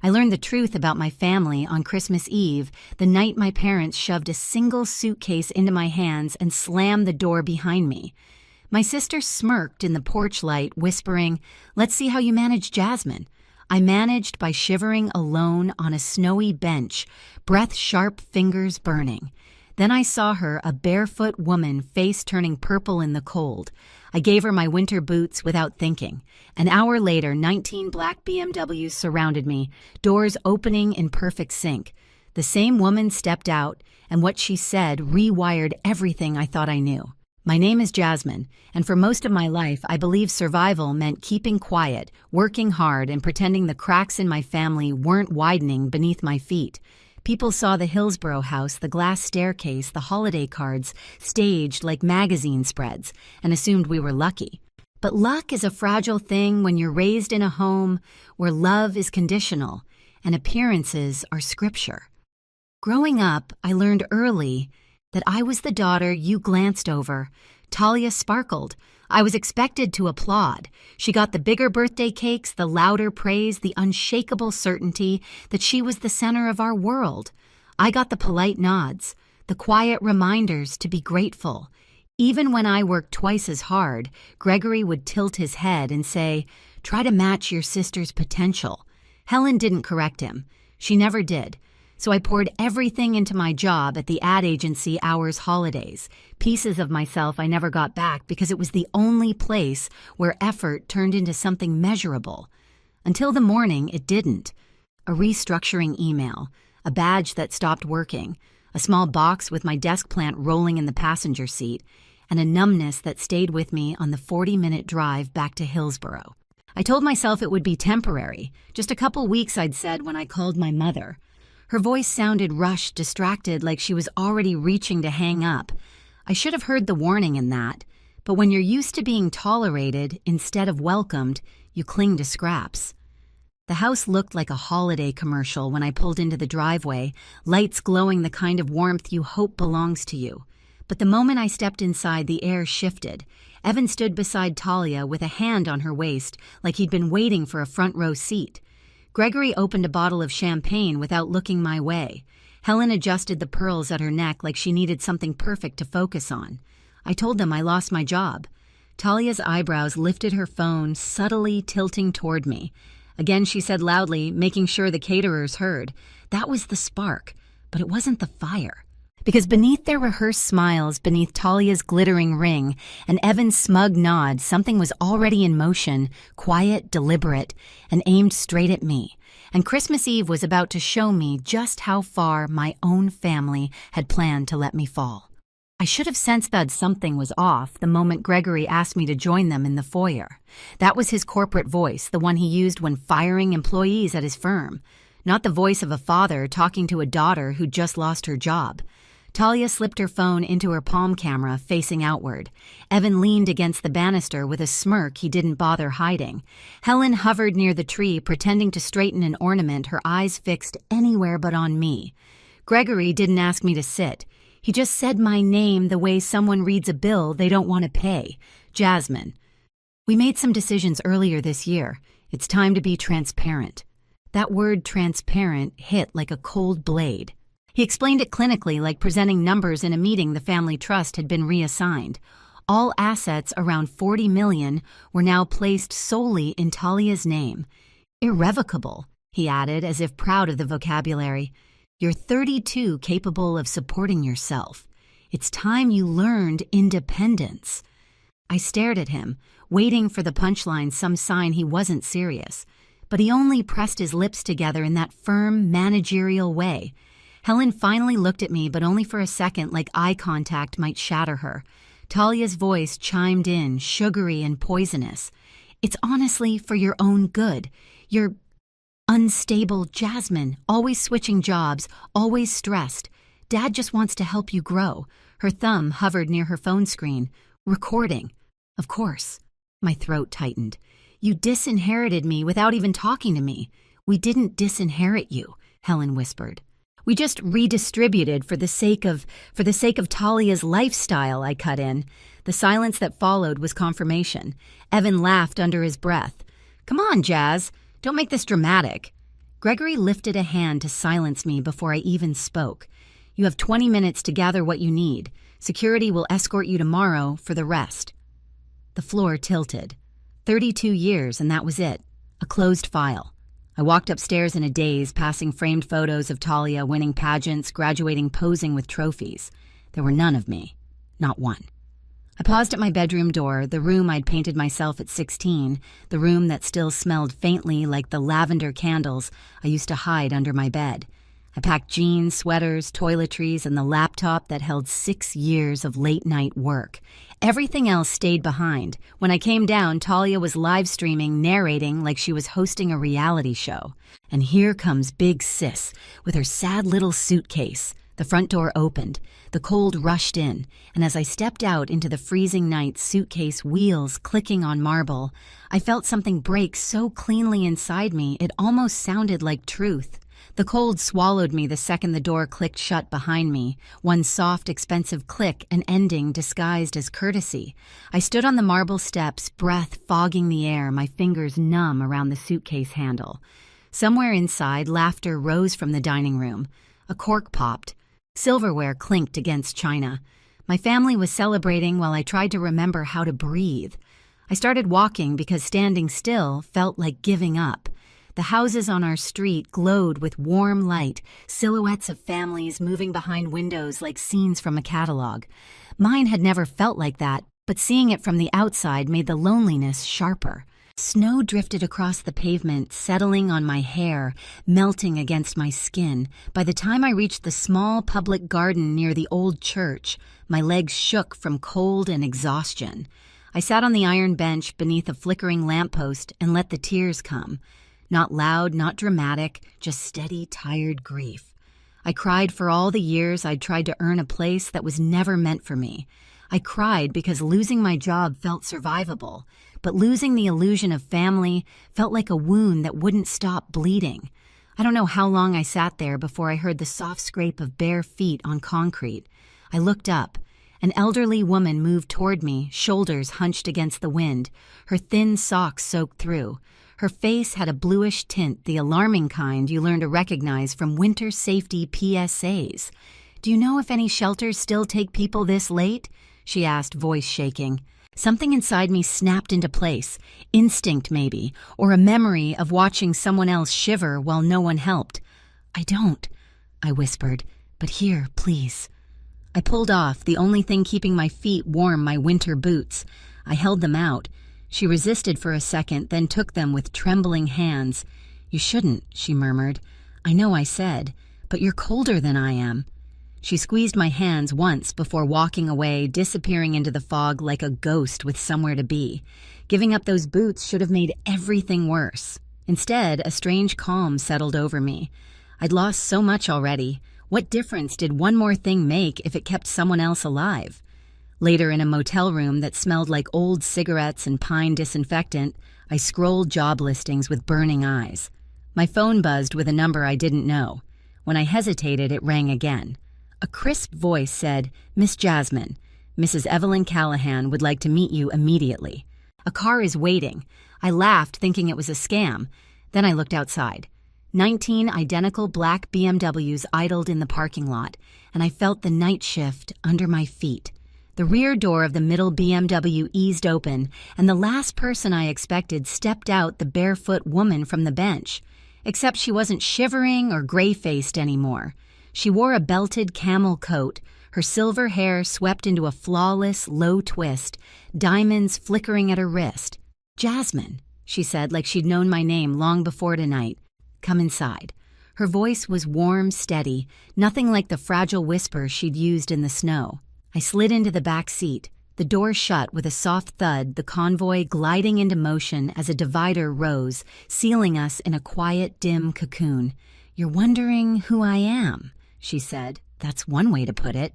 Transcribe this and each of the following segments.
I learned the truth about my family on Christmas Eve, the night my parents shoved a single suitcase into my hands and slammed the door behind me. My sister smirked in the porch light, whispering, "Let's see how you manage Jasmine." I managed by shivering alone on a snowy bench, breath-sharp fingers burning. Then I saw her, a barefoot woman, face turning purple in the cold. I gave her my winter boots without thinking. An hour later, 19 black BMWs surrounded me, doors opening in perfect sync. The same woman stepped out, and what she said rewired everything I thought I knew. My name is Jasmine, and for most of my life, I believe survival meant keeping quiet, working hard, and pretending the cracks in my family weren't widening beneath my feet. People saw the Hillsborough house, the glass staircase, the holiday cards, staged like magazine spreads, and assumed we were lucky. But luck is a fragile thing when you're raised in a home where love is conditional and appearances are scripture. Growing up, I learned early that I was the daughter you glanced over. Talia sparkled. I was expected to applaud. She got the bigger birthday cakes, the louder praise, the unshakable certainty that she was the center of our world. I got the polite nods, the quiet reminders to be grateful. Even when I worked twice as hard, Gregory would tilt his head and say, "Try to match your sister's potential." Helen didn't correct him. She never did. So I poured everything into my job at the ad agency hours holidays, pieces of myself I never got back because it was the only place where effort turned into something measurable. Until the morning, it didn't. A restructuring email, a badge that stopped working, a small box with my desk plant rolling in the passenger seat, and a numbness that stayed with me on the 40-minute drive back to Hillsborough. I told myself it would be temporary, just a couple weeks, I'd said when I called my mother. Her voice sounded rushed, distracted, like she was already reaching to hang up. I should have heard the warning in that, but when you're used to being tolerated instead of welcomed, you cling to scraps. The house looked like a holiday commercial when I pulled into the driveway, lights glowing the kind of warmth you hope belongs to you. But the moment I stepped inside, the air shifted. Evan stood beside Talia with a hand on her waist, like he'd been waiting for a front row seat. Gregory opened a bottle of champagne without looking my way. Helen adjusted the pearls at her neck like she needed something perfect to focus on. I told them I lost my job. Talia's eyebrows lifted, her phone subtly tilting toward me. Again she said loudly, making sure the caterers heard, "That was the spark, but it wasn't the fire." Because beneath their rehearsed smiles, beneath Talia's glittering ring, and Evan's smug nod, something was already in motion, quiet, deliberate, and aimed straight at me. And Christmas Eve was about to show me just how far my own family had planned to let me fall. I should have sensed that something was off the moment Gregory asked me to join them in the foyer. That was his corporate voice, the one he used when firing employees at his firm. Not the voice of a father talking to a daughter who just lost her job. Talia slipped her phone into her palm camera, facing outward. Evan leaned against the banister with a smirk he didn't bother hiding. Helen hovered near the tree, pretending to straighten an ornament, her eyes fixed anywhere but on me. Gregory didn't ask me to sit. He just said my name the way someone reads a bill they don't want to pay. Jasmine. We made some decisions earlier this year. It's time to be transparent. That word transparent hit like a cold blade. He explained it clinically, like presenting numbers in a meeting the family trust had been reassigned. All assets, around $40 million, were now placed solely in Talia's name. Irrevocable, he added, as if proud of the vocabulary. You're 32, capable of supporting yourself. It's time you learned independence. I stared at him, waiting for the punchline, some sign he wasn't serious. But he only pressed his lips together in that firm, managerial way. Helen finally looked at me, but only for a second, like eye contact might shatter her. Talia's voice chimed in, sugary and poisonous. It's honestly for your own good. You're unstable Jasmine, always switching jobs, always stressed. Dad just wants to help you grow. Her thumb hovered near her phone screen. Recording. Of course. My throat tightened. You disinherited me without even talking to me. We didn't disinherit you, Helen whispered. We just redistributed for the sake of Talia's lifestyle, I cut in. The silence that followed was confirmation. Evan laughed under his breath. Come on, Jazz. Don't make this dramatic. Gregory lifted a hand to silence me before I even spoke. You have 20 minutes to gather what you need. Security will escort you tomorrow for the rest. The floor tilted. 32 years, and that was it. A closed file. I walked upstairs in a daze, passing framed photos of Talia winning pageants, graduating, posing with trophies. There were none of me. Not one. I paused at my bedroom door, the room I'd painted myself at 16, the room that still smelled faintly like the lavender candles I used to hide under my bed. I packed jeans, sweaters, toiletries, and the laptop that held 6 years of late-night work. Everything else stayed behind. When I came down, Talia was live-streaming, narrating like she was hosting a reality show. And here comes Big Sis with her sad little suitcase. The front door opened. The cold rushed in, and as I stepped out into the freezing night, suitcase wheels clicking on marble, I felt something break so cleanly inside me it almost sounded like truth. The cold swallowed me the second the door clicked shut behind me, one soft, expensive click, an ending disguised as courtesy. I stood on the marble steps, breath fogging the air, my fingers numb around the suitcase handle. Somewhere inside, laughter rose from the dining room. A cork popped. Silverware clinked against china. My family was celebrating while I tried to remember how to breathe. I started walking because standing still felt like giving up. The houses on our street glowed with warm light, silhouettes of families moving behind windows like scenes from a catalog. Mine had never felt like that, but seeing it from the outside made the loneliness sharper. Snow drifted across the pavement, settling on my hair, melting against my skin. By the time I reached the small public garden near the old church, my legs shook from cold and exhaustion. I sat on the iron bench beneath a flickering lamppost and let the tears come. Not loud, not dramatic, just steady, tired grief. I cried for all the years I'd tried to earn a place that was never meant for me. I cried because losing my job felt survivable, but losing the illusion of family felt like a wound that wouldn't stop bleeding. I don't know how long I sat there before I heard the soft scrape of bare feet on concrete. I looked up. An elderly woman moved toward me, shoulders hunched against the wind, her thin socks soaked through. Her face had a bluish tint, the alarming kind you learn to recognize from winter safety PSAs. "Do you know if any shelters still take people this late?" she asked, voice shaking. Something inside me snapped into place, instinct maybe, or a memory of watching someone else shiver while no one helped. "I don't," I whispered, "but here, please." I pulled off, the only thing keeping my feet warm, my winter boots. I held them out. She resisted for a second, then took them with trembling hands. "You shouldn't," she murmured. "I know I said, but you're colder than I am." She squeezed my hands once before walking away, disappearing into the fog like a ghost with somewhere to be. Giving up those boots should have made everything worse. Instead, a strange calm settled over me. I'd lost so much already. What difference did one more thing make if it kept someone else alive? Later, in a motel room that smelled like old cigarettes and pine disinfectant, I scrolled job listings with burning eyes. My phone buzzed with a number I didn't know. When I hesitated, it rang again. A crisp voice said, "Miss Jasmine, Mrs. Evelyn Callahan would like to meet you immediately. A car is waiting." I laughed, thinking it was a scam. Then I looked outside. 19 identical black BMWs idled in the parking lot, and I felt the night shift under my feet. The rear door of the middle BMW eased open, and the last person I expected stepped out, the barefoot woman from the bench. Except she wasn't shivering or gray-faced anymore. She wore a belted camel coat, her silver hair swept into a flawless, low twist, diamonds flickering at her wrist. "Jasmine," she said like she'd known my name long before tonight. "Come inside." Her voice was warm, steady, nothing like the fragile whisper she'd used in the snow. I slid into the back seat. The door shut with a soft thud, the convoy gliding into motion as a divider rose, sealing us in a quiet, dim cocoon. "You're wondering who I am," she said. "That's one way to put it."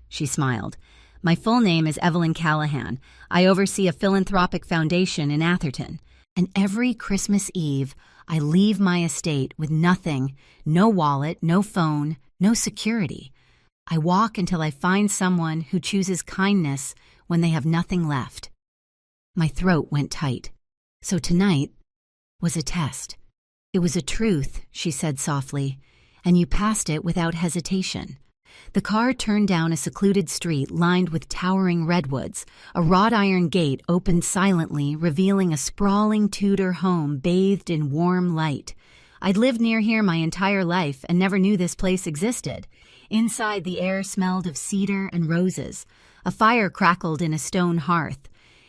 She smiled. "My full name is Evelyn Callahan. I oversee a philanthropic foundation in Atherton. And every Christmas Eve, I leave my estate with nothing, no wallet, no phone, no security. I walk until I find someone who chooses kindness when they have nothing left." My throat went tight. So tonight was a test. It was a truth, she said softly, and you passed it without hesitation. The car turned down a secluded street lined with towering redwoods. A wrought iron gate opened silently, revealing a sprawling Tudor home bathed in warm light. I'd lived near here my entire life and never knew this place existed. Inside, the air smelled of cedar and roses. A fire crackled in a stone hearth.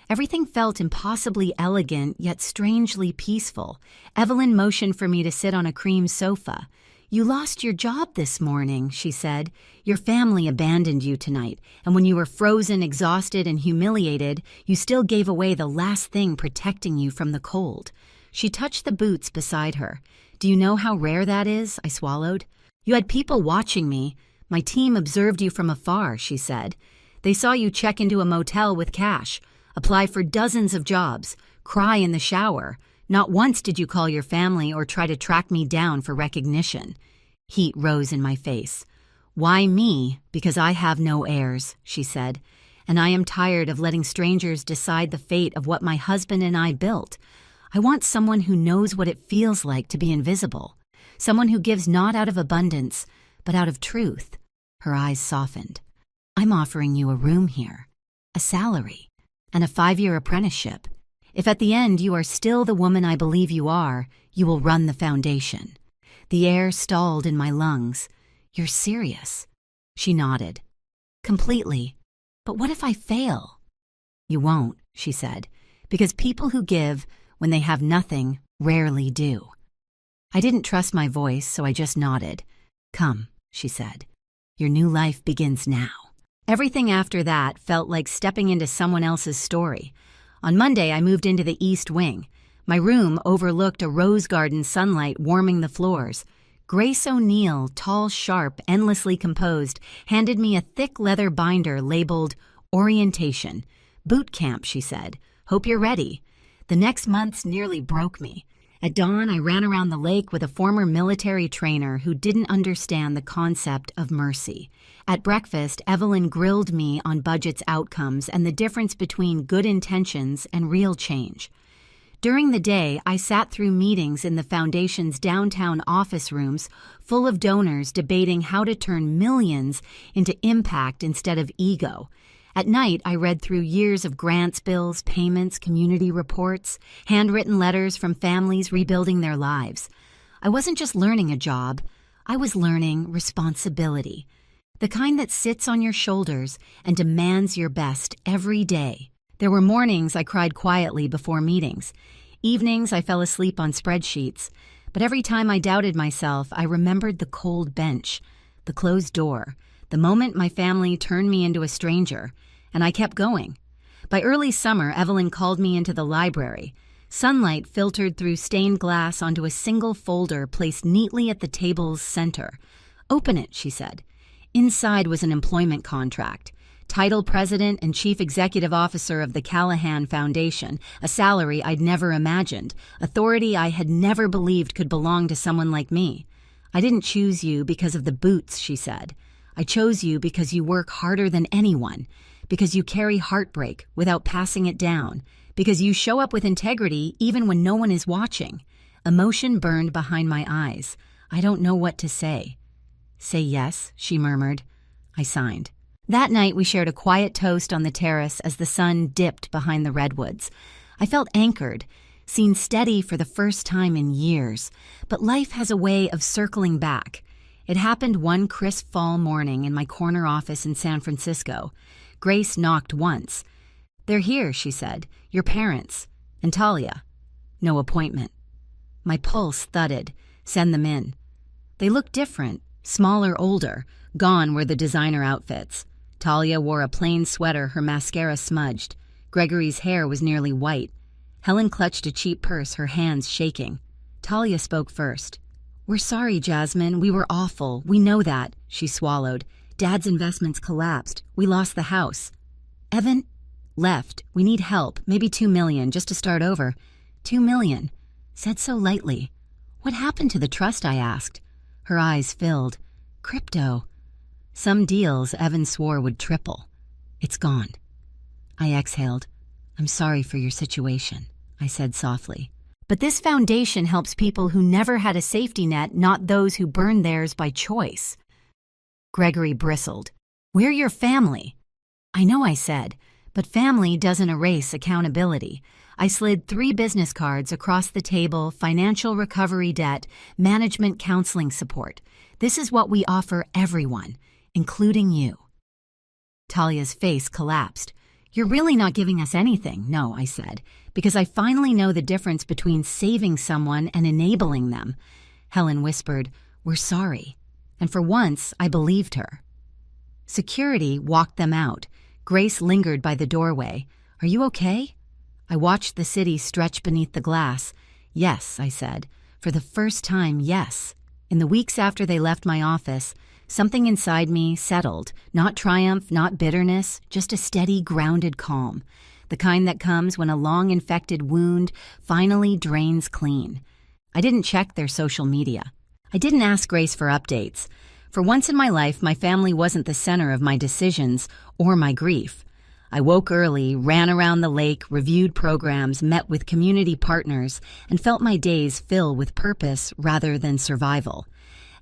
Everything felt impossibly elegant, yet strangely peaceful. Evelyn motioned for me to sit on a cream sofa. "You lost your job this morning," she said. "Your family abandoned you tonight, and when you were frozen, exhausted, and humiliated, you still gave away the last thing protecting you from the cold." She touched the boots beside her. "Do you know how rare that is?" I swallowed. "You had people watching me. My team observed you from afar," she said. "They saw you check into a motel with cash, apply for dozens of jobs, cry in the shower. Not once did you call your family or try to track me down for recognition." Heat rose in my face. "Why me? Because I have no heirs," she said, "and I am tired of letting strangers decide the fate of what my husband and I built. I want someone who knows what it feels like to be invisible, someone who gives not out of abundance, but out of truth." Her eyes softened. "I'm offering you a room here, a salary, and a 5-year apprenticeship. If at the end you are still the woman I believe you are, you will run the foundation." The air stalled in my lungs. "You're serious?" She nodded. "Completely. But what if I fail?" "You won't," she said, "because people who give when they have nothing rarely do." I didn't trust my voice, so I just nodded. "Come," she said. "Your new life begins now." Everything after that felt like stepping into someone else's story. On Monday, I moved into the East Wing. My room overlooked a rose garden, sunlight warming the floors. Grace O'Neill, tall, sharp, endlessly composed, handed me a thick leather binder labeled Orientation. "Boot camp," she said. "Hope you're ready." The next months nearly broke me. At dawn, I ran around the lake with a former military trainer who didn't understand the concept of mercy. At breakfast, Evelyn grilled me on budget's outcomes and the difference between good intentions and real change. During the day, I sat through meetings in the Foundation's downtown office rooms full of donors debating how to turn millions into impact instead of ego. At night, I read through years of grants bills, payments, community reports, handwritten letters from families rebuilding their lives. I wasn't just learning a job, I was learning responsibility. The kind that sits on your shoulders and demands your best every day. There were mornings I cried quietly before meetings. Evenings I fell asleep on spreadsheets. But every time I doubted myself, I remembered the cold bench, the closed door, the moment my family turned me into a stranger, and I kept going. By early summer, Evelyn called me into the library. Sunlight filtered through stained glass onto a single folder placed neatly at the table's center. "Open it," she said. Inside was an employment contract. Title President and Chief Executive Officer of the Callahan Foundation, a salary I'd never imagined, authority I had never believed could belong to someone like me. "I didn't choose you because of the boots," she said. "I chose you because you work harder than anyone, because you carry heartbreak without passing it down, because you show up with integrity even when no one is watching." Emotion burned behind my eyes. "I don't know what to say." "Say yes," she murmured. I signed. That night we shared a quiet toast on the terrace as the sun dipped behind the redwoods. I felt anchored, seen steady for the first time in years. But life has a way of circling back. It happened one crisp fall morning in my corner office in San Francisco. Grace knocked once. "They're here," she said. "Your parents. And Talia." No appointment. My pulse thudded. "Send them in." They looked different, smaller, older. Gone were the designer outfits. Talia wore a plain sweater, her mascara smudged. Gregory's hair was nearly white. Helen clutched a cheap purse, her hands shaking. Talia spoke first. "We're sorry, Jasmine. We were awful. We know that." She swallowed. "Dad's investments collapsed. We lost the house." "Evan?" "Left. We need help. Maybe $2 million, just to start over." $2 million. Said so lightly. "What happened to the trust?" I asked. Her eyes filled. "Crypto." Some deals Evan swore would triple. "It's gone." I exhaled. "I'm sorry for your situation," I said softly. But this foundation helps people who never had a safety net, not those who burned theirs by choice. Gregory bristled. We're your family. I know, I said, but family doesn't erase accountability. I slid 3 business cards across the table: financial recovery debt, management counseling support. This is what we offer everyone, including you. Talia's face collapsed. You're really not giving us anything. No, I said, because I finally know the difference between saving someone and enabling them. Helen whispered, we're sorry. And for once, I believed her. Security walked them out. Grace lingered by the doorway. Are you okay? I watched the city stretch beneath the glass. Yes, I said. For the first time, yes. In the weeks after they left my office, something inside me settled. Not triumph, not bitterness, just a steady, grounded calm. The kind that comes when a long-infected wound finally drains clean. I didn't check their social media. I didn't ask Grace for updates. For once in my life, my family wasn't the center of my decisions or my grief. I woke early, ran around the lake, reviewed programs, met with community partners, and felt my days fill with purpose rather than survival.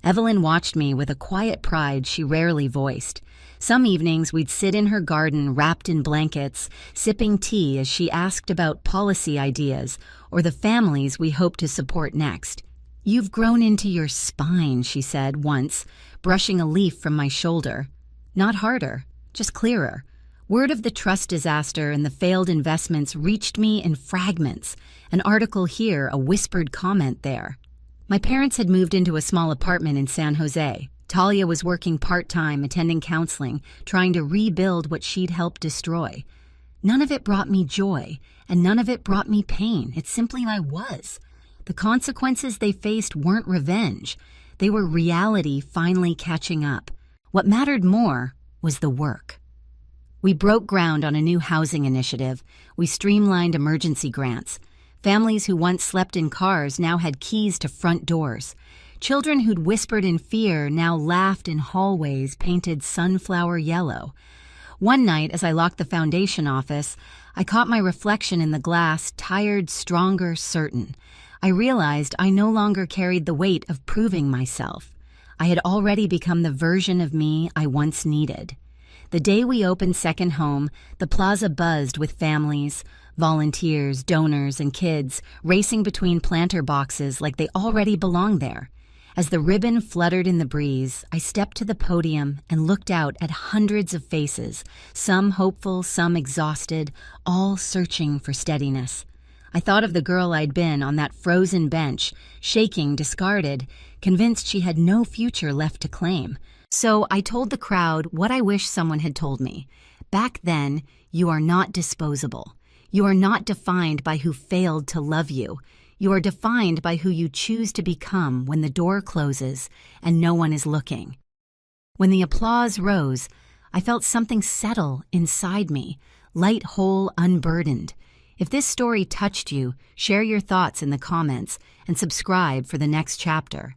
Evelyn watched me with a quiet pride she rarely voiced. Some evenings we'd sit in her garden wrapped in blankets, sipping tea as she asked about policy ideas or the families we hoped to support next. You've grown into your spine, she said once, brushing a leaf from my shoulder. Not harder, just clearer. Word of the trust disaster and the failed investments reached me in fragments, an article here, a whispered comment there. My parents had moved into a small apartment in San Jose. Talia was working part-time, attending counseling, trying to rebuild what she'd helped destroy. None of it brought me joy, and none of it brought me pain. It simply I was. The consequences they faced weren't revenge. They were reality finally catching up. What mattered more was the work. We broke ground on a new housing initiative. We streamlined emergency grants. Families who once slept in cars now had keys to front doors. Children who'd whispered in fear now laughed in hallways painted sunflower yellow. One night, as I locked the foundation office, I caught my reflection in the glass, tired, stronger, certain. I realized I no longer carried the weight of proving myself. I had already become the version of me I once needed. The day we opened Second Home, the plaza buzzed with families, volunteers, donors, and kids racing between planter boxes like they already belonged there. As the ribbon fluttered in the breeze, I stepped to the podium and looked out at hundreds of faces, some hopeful, some exhausted, all searching for steadiness. I thought of the girl I'd been on that frozen bench, shaking, discarded, convinced she had no future left to claim. So I told the crowd what I wish someone had told me. Back then, you are not disposable. You are not defined by who failed to love you. You are defined by who you choose to become when the door closes and no one is looking. When the applause rose, I felt something settle inside me, light, whole, unburdened. If this story touched you, share your thoughts in the comments and subscribe for the next chapter.